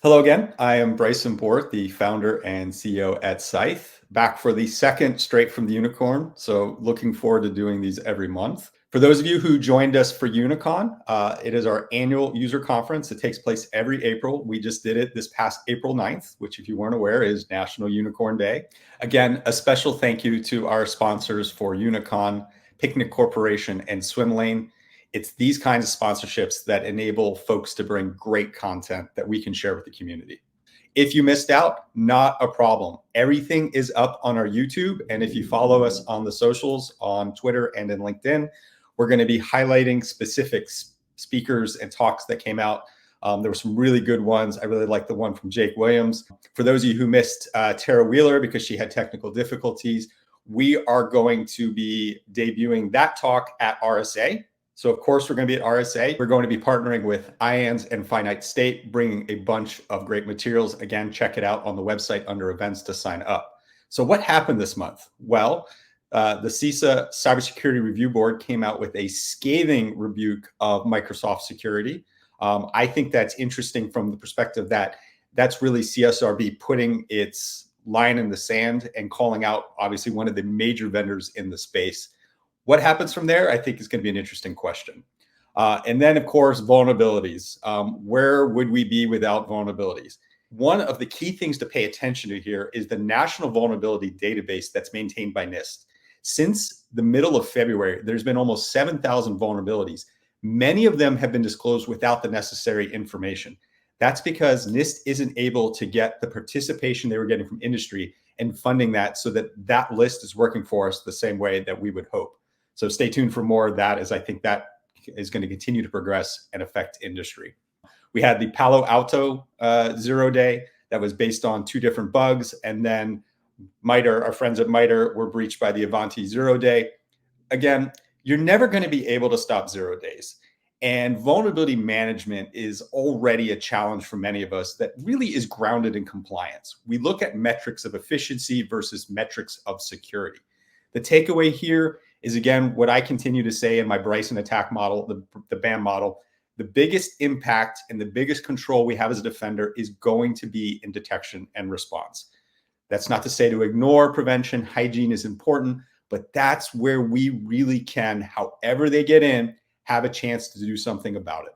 Hello again. I am Bryson Bort, the founder and CEO at SCYTHE, back for the second straight from the unicorn. So looking forward to doing these every month. For those of you who joined us for Unicon, it is our annual user conference. It takes place every April. We just did it this past April 9th, which if you weren't aware is National Unicorn Day. Again, a special thank you to our sponsors for Unicon, Picnic Corporation, and Swim Lane. It's these kinds of sponsorships that enable folks to bring great content that we can share with the community. If you missed out, not a problem. Everything is up on our YouTube. And if you follow us on the socials, on Twitter and in LinkedIn, we're going to be highlighting specific speakers and talks that came out. There were some really good ones. I really liked the one from Jake Williams. For those of you who missed Tara Wheeler because she had technical difficulties, we are going to be debuting that talk at RSA. So of course, we're going to be at RSA. We're going to be partnering with IANS and Finite State, bringing a bunch of great materials. Again, check it out on the website under events to sign up. So what happened this month? Well, the CISA Cybersecurity Review Board came out with a scathing rebuke of Microsoft security. I think that's interesting from the perspective that that's really CSRB putting its line in the sand and calling out, obviously, one of the major vendors in the space. What happens from there, I think, is going to be an interesting question. And then, of course, vulnerabilities. Where would we be without vulnerabilities? One of the key things to pay attention to here is the National Vulnerability Database that's maintained by NIST. Since the middle of February, there's been almost 7,000 vulnerabilities. Many of them have been disclosed without the necessary information. That's because NIST isn't able to get the participation they were getting from industry and funding that so that that list is working for us the same way that we would hope. So stay tuned for more of that, as I think that is going to continue to progress and affect industry. We had the Palo Alto 0 day that was based on 2 different bugs. And then MITRE, our friends at MITRE, were breached by the Avanti 0 day. Again, you're never going to be able to stop 0 days. And vulnerability management is already a challenge for many of us that really is grounded in compliance. We look at metrics of efficiency versus metrics of security. The takeaway here is, again, what I continue to say in my Bryson attack model, the BAM model, the biggest impact and the biggest control we have as a defender is going to be in detection and response. That's not to say to ignore prevention. Hygiene is important, but that's where we really can, however they get in, have a chance to do something about it.